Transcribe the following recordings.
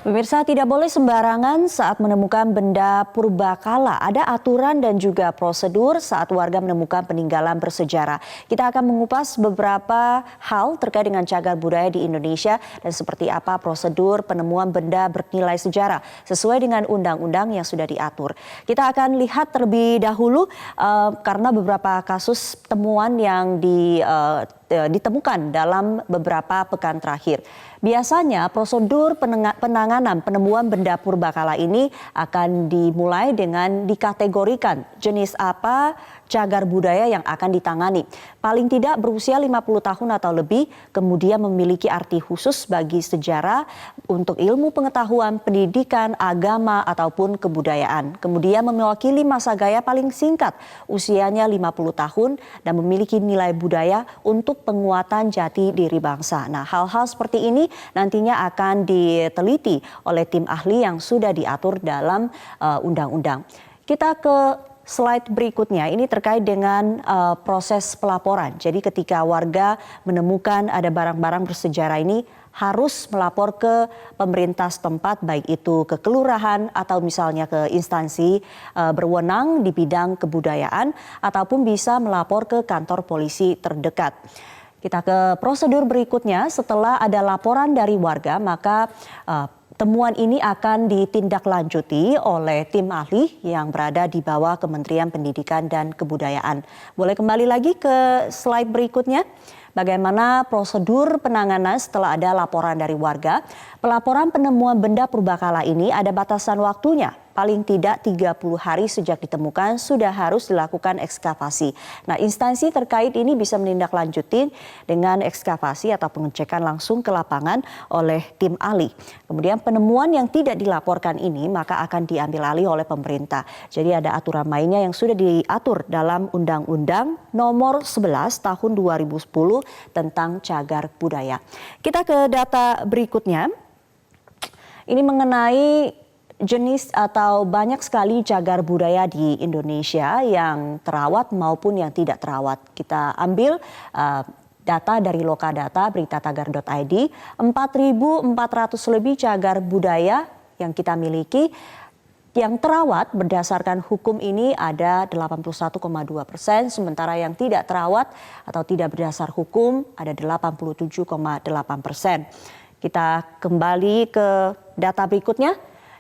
Pemirsa, tidak boleh sembarangan saat menemukan benda purbakala. Ada aturan dan juga prosedur saat warga menemukan peninggalan bersejarah. Kita akan mengupas beberapa hal terkait dengan cagar budaya di Indonesia dan seperti apa prosedur penemuan benda bernilai sejarah sesuai dengan undang-undang yang sudah diatur. Kita akan lihat terlebih dahulu karena beberapa kasus temuan yang ditemukan dalam beberapa pekan terakhir. Biasanya prosedur penanganan penemuan benda purbakala ini akan dimulai dengan dikategorikan jenis apa cagar budaya yang akan ditangani. Paling tidak berusia 50 tahun atau lebih, kemudian memiliki arti khusus bagi sejarah untuk ilmu pengetahuan, pendidikan, agama ataupun kebudayaan. Kemudian mewakili masa gaya paling singkat, usianya 50 tahun dan memiliki nilai budaya untuk penguatan jati diri bangsa. Nah, hal-hal seperti ini nantinya akan diteliti oleh tim ahli yang sudah diatur dalam undang-undang. Kita ke slide berikutnya, ini terkait dengan proses pelaporan. Jadi ketika warga menemukan ada barang-barang bersejarah ini harus melapor ke pemerintah setempat, baik itu ke kelurahan atau misalnya ke instansi berwenang di bidang kebudayaan ataupun bisa melapor ke kantor polisi terdekat. Kita ke prosedur berikutnya. Setelah ada laporan dari warga, maka temuan ini akan ditindaklanjuti oleh tim ahli yang berada di bawah Kementerian Pendidikan dan Kebudayaan. Boleh kembali lagi ke slide berikutnya. Bagaimana prosedur penanganan setelah ada laporan dari warga? Pelaporan penemuan benda purbakala ini ada batasan waktunya. Paling tidak 30 hari sejak ditemukan sudah harus dilakukan ekskavasi. Nah, instansi terkait ini bisa menindaklanjuti dengan ekskavasi atau pengecekan langsung ke lapangan oleh tim ahli. Kemudian penemuan yang tidak dilaporkan ini maka akan diambil alih oleh pemerintah. Jadi ada aturan mainnya yang sudah diatur dalam Undang-Undang Nomor 11 Tahun 2010 tentang cagar budaya. Kita ke data berikutnya. Ini mengenai jenis atau banyak sekali cagar budaya di Indonesia yang terawat maupun yang tidak terawat. Kita ambil data dari Lokadata, beritaTagar.id, 4.400 lebih cagar budaya yang kita miliki. Yang terawat berdasarkan hukum ini ada 81,2%, sementara yang tidak terawat atau tidak berdasar hukum ada 87,8%. Kita kembali ke data berikutnya.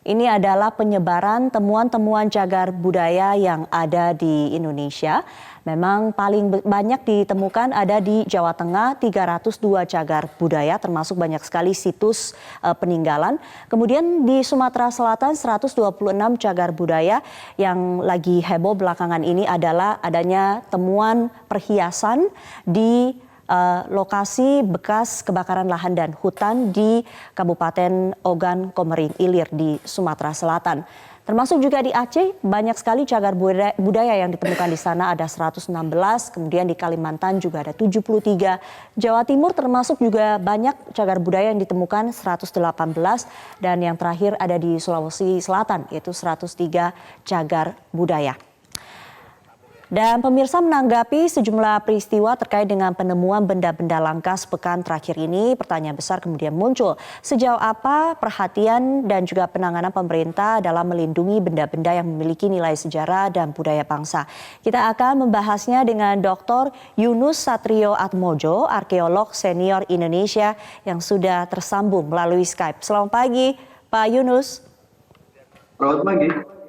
Ini adalah penyebaran temuan-temuan cagar budaya yang ada di Indonesia. Memang paling banyak ditemukan ada di Jawa Tengah, 302 cagar budaya, termasuk banyak sekali situs peninggalan. Kemudian di Sumatera Selatan 126 cagar budaya. Yang lagi heboh belakangan ini adalah adanya temuan perhiasan di lokasi bekas kebakaran lahan dan hutan di Kabupaten Ogan Komering Ilir di Sumatera Selatan. Termasuk juga di Aceh, banyak sekali cagar budaya yang ditemukan di sana, ada 116, kemudian di Kalimantan juga ada 73. Jawa Timur termasuk juga banyak cagar budaya yang ditemukan 118, dan yang terakhir ada di Sulawesi Selatan yaitu 103 cagar budaya. Dan pemirsa, menanggapi sejumlah peristiwa terkait dengan penemuan benda-benda langka sepekan terakhir ini, pertanyaan besar kemudian muncul. Sejauh apa perhatian dan juga penanganan pemerintah dalam melindungi benda-benda yang memiliki nilai sejarah dan budaya bangsa? Kita akan membahasnya dengan Dr. Yunus Satrio Atmojo, arkeolog senior Indonesia yang sudah tersambung melalui Skype. Selamat pagi, Pak Yunus. Selamat pagi.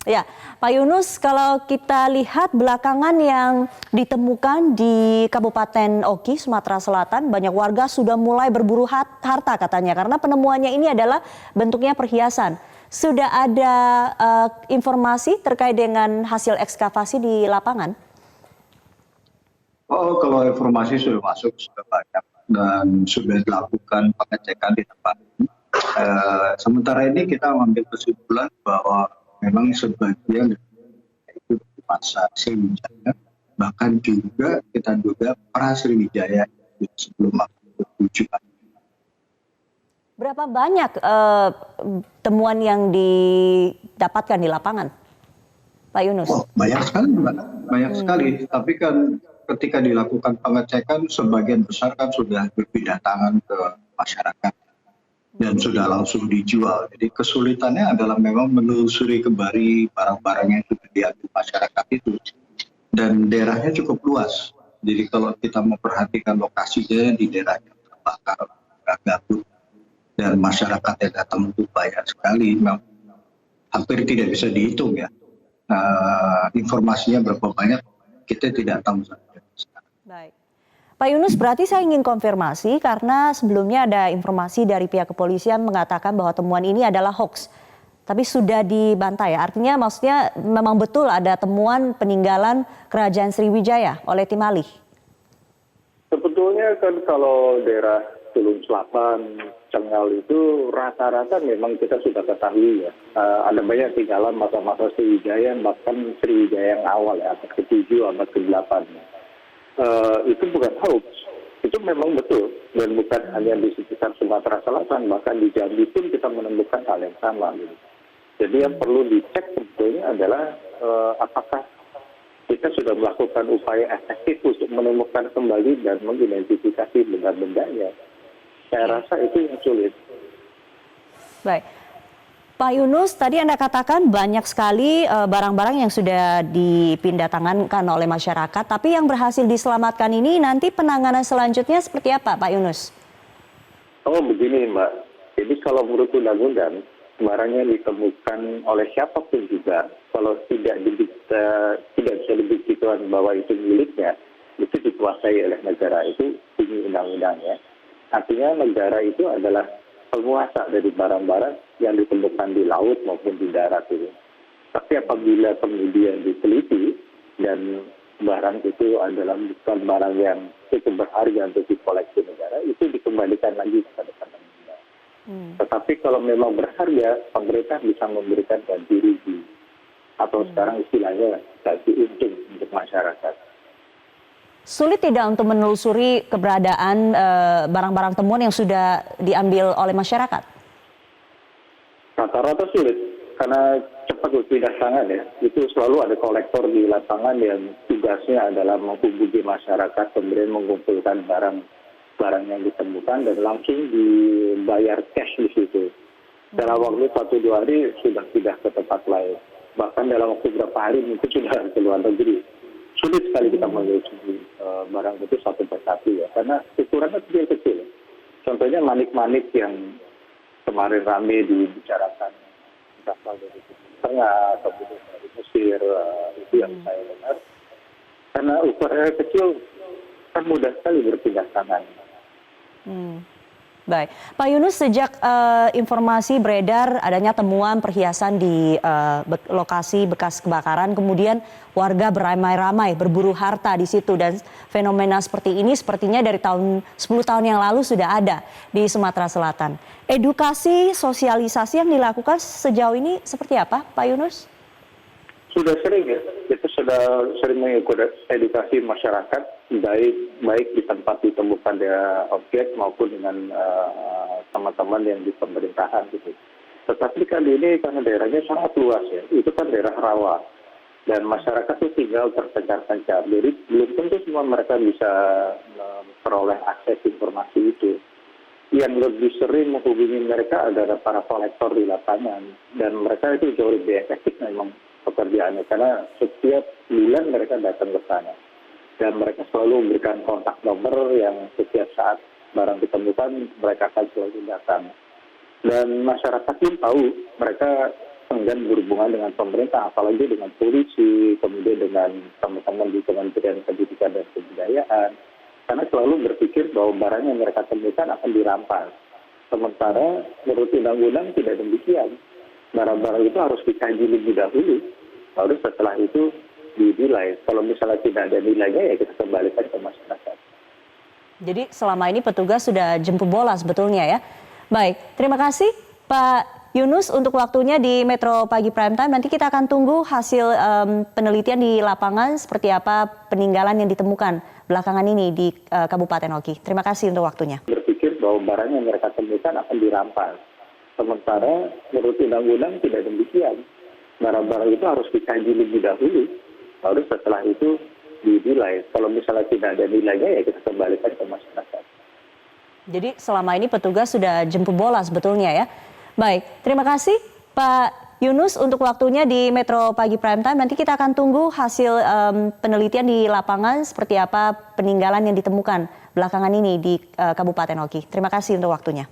Ya, Pak Yunus, kalau kita lihat belakangan yang ditemukan di Kabupaten Oki, Sumatera Selatan, banyak warga sudah mulai berburu harta katanya, karena penemuannya ini adalah bentuknya perhiasan. Sudah ada informasi terkait dengan hasil ekskavasi di lapangan? Oh, kalau informasi sudah masuk, sudah banyak, dan sudah dilakukan pengecekan di tempat. Sementara ini kita mengambil kesimpulan bahwa memang sebagian itu di masa Sriwijaya, bahkan juga kita duga pra Sriwijaya sebelum tujuan. Berapa banyak temuan yang didapatkan di lapangan, Pak Yunus? Oh, banyak sekali, Mbak. Banyak sekali. Tapi kan ketika dilakukan pengecekan, sebagian besar kan sudah berpindah tangan ke masyarakat. dan sudah langsung dijual. Jadi kesulitannya adalah memang menelusuri kembali barang-barang yang sudah diambil masyarakat itu. Dan daerahnya cukup luas. Jadi kalau kita memperhatikan lokasinya di daerah yang terbakar, gabut, dan masyarakat yang datang itu banyak sekali, memang hampir tidak bisa dihitung ya. Informasinya berapa banyak, kita tidak tahu. Baik. Pak Yunus, berarti saya ingin konfirmasi karena sebelumnya ada informasi dari pihak kepolisian mengatakan bahwa temuan ini adalah hoax. Tapi sudah dibantah ya, artinya maksudnya memang betul ada temuan peninggalan Kerajaan Sriwijaya oleh tim ahli. Sebetulnya kan kalau daerah Tulung Selatan, Cengal itu rata-rata memang kita sudah ketahui ya. Ada banyak tinggalan masa-masa Sriwijaya, bahkan Sriwijaya yang awal ya, abad ke-7, abad ke-8. Itu bukan hoax, itu memang betul. Dan bukan hanya di sekitar Sumatera Selatan, bahkan di Jambi pun kita menemukan hal yang sama. Gitu. Jadi yang perlu dicek sebetulnya adalah apakah kita sudah melakukan upaya efektif untuk menemukan kembali dan mengidentifikasi benda-bendanya. Saya rasa itu yang sulit. Baik. Pak Yunus, tadi Anda katakan banyak sekali barang-barang yang sudah dipindah tangankan oleh masyarakat, tapi yang berhasil diselamatkan ini nanti penanganan selanjutnya seperti apa, Pak Yunus? Oh begini Mbak, jadi kalau menurut undang-undang, barang yang ditemukan oleh siapapun juga, kalau tidak bisa dibuktikan bahwa itu miliknya, itu dikuasai oleh negara, itu bunyi undang-undangnya. Artinya negara itu adalah penguasa dari barang-barang yang ditemukan di laut maupun di darat itu. Tapi apabila kemudian diteliti dan barang itu adalah bukan barang yang cukup berharga untuk dikoleksi negara, itu dikembalikan lagi kepada pemerintah. Tetapi kalau memang berharga, pemerintah bisa memberikan ganti rugi atau sekarang istilahnya ganti untung untuk masyarakat. Sulit tidak untuk menelusuri keberadaan barang-barang temuan yang sudah diambil oleh masyarakat? Rata-rata sulit, karena cepat berpindah tangan ya. Itu selalu ada kolektor di lapangan yang tugasnya adalah menghubungi masyarakat, kemudian mengumpulkan barang yang ditemukan dan langsung dibayar cash di situ. Dalam waktu 1-2 hari sudah pindah ke tempat lain. Bahkan dalam waktu beberapa hari mungkin sudah ke luar negeri. Sulit sekali kita menelusuri barang itu satu persatu ya, karena ukurannya kecil-kecil. Contohnya manik-manik yang kemarin rame dibicarakan, berasal dari Timur Tengah, kemudian dari Mesir, itu yang saya dengar. Karena ukurannya kecil, kan mudah sekali berpindah tangan. Baik, Pak Yunus, sejak informasi beredar adanya temuan perhiasan di lokasi bekas kebakaran, kemudian warga beramai-ramai berburu harta di situ dan fenomena seperti ini sepertinya dari 10 tahun yang lalu sudah ada di Sumatera Selatan. Edukasi, sosialisasi yang dilakukan sejauh ini seperti apa, Pak Yunus? Sudah sering ya, kita sudah sering mengikuti edukasi masyarakat, baik di tempat ditemukan objek maupun dengan teman-teman yang di pemerintahan gitu. Tetapi kali ini karena daerahnya sangat luas ya, itu kan daerah rawa dan masyarakat itu tinggal terpencar-pencar. Jadi belum tentu semua mereka bisa memperoleh akses informasi itu. Yang lebih sering menghubungi mereka adalah para kolektor di lapangan dan mereka itu jauh lebih efektif memang pekerjaannya karena setiap bulan mereka datang ke sana dan mereka selalu memberikan kontak nomor yang setiap saat barang ditemukan mereka akan selalu datang dan masyarakat pun tahu mereka enggan berhubungan dengan pemerintah apalagi dengan polisi kemudian dengan teman-teman di Kementerian Pendidikan dan Kebudayaan karena selalu berpikir bahwa barang yang mereka temukan akan dirampas sementara menurut undang-undang tidak demikian. Barang-barang itu harus dikaji lebih dahulu, baru setelah itu dinilai. Kalau misalnya tidak ada nilainya ya kita kembalikan ke masyarakat. Jadi selama ini petugas sudah jemput bola sebetulnya ya. Baik, terima kasih Pak Yunus untuk waktunya di Metro Pagi Prime Time. Nanti kita akan tunggu hasil penelitian di lapangan seperti apa peninggalan yang ditemukan belakangan ini di Kabupaten Oki. Terima kasih untuk waktunya. Berpikir bahwa barang yang mereka temukan akan dirampas. Sementara menurut undang-undang tidak demikian. Barang-barang itu harus dikaji lebih dahulu, baru setelah itu dinilai. Kalau misalnya tidak ada nilainya ya kita kembalikan ke masyarakat. Jadi selama ini petugas sudah jemput bola sebetulnya ya. Baik, terima kasih Pak Yunus untuk waktunya di Metro Pagi Prime Time. Nanti kita akan tunggu hasil penelitian di lapangan seperti apa peninggalan yang ditemukan belakangan ini di Kabupaten Oki. Terima kasih untuk waktunya.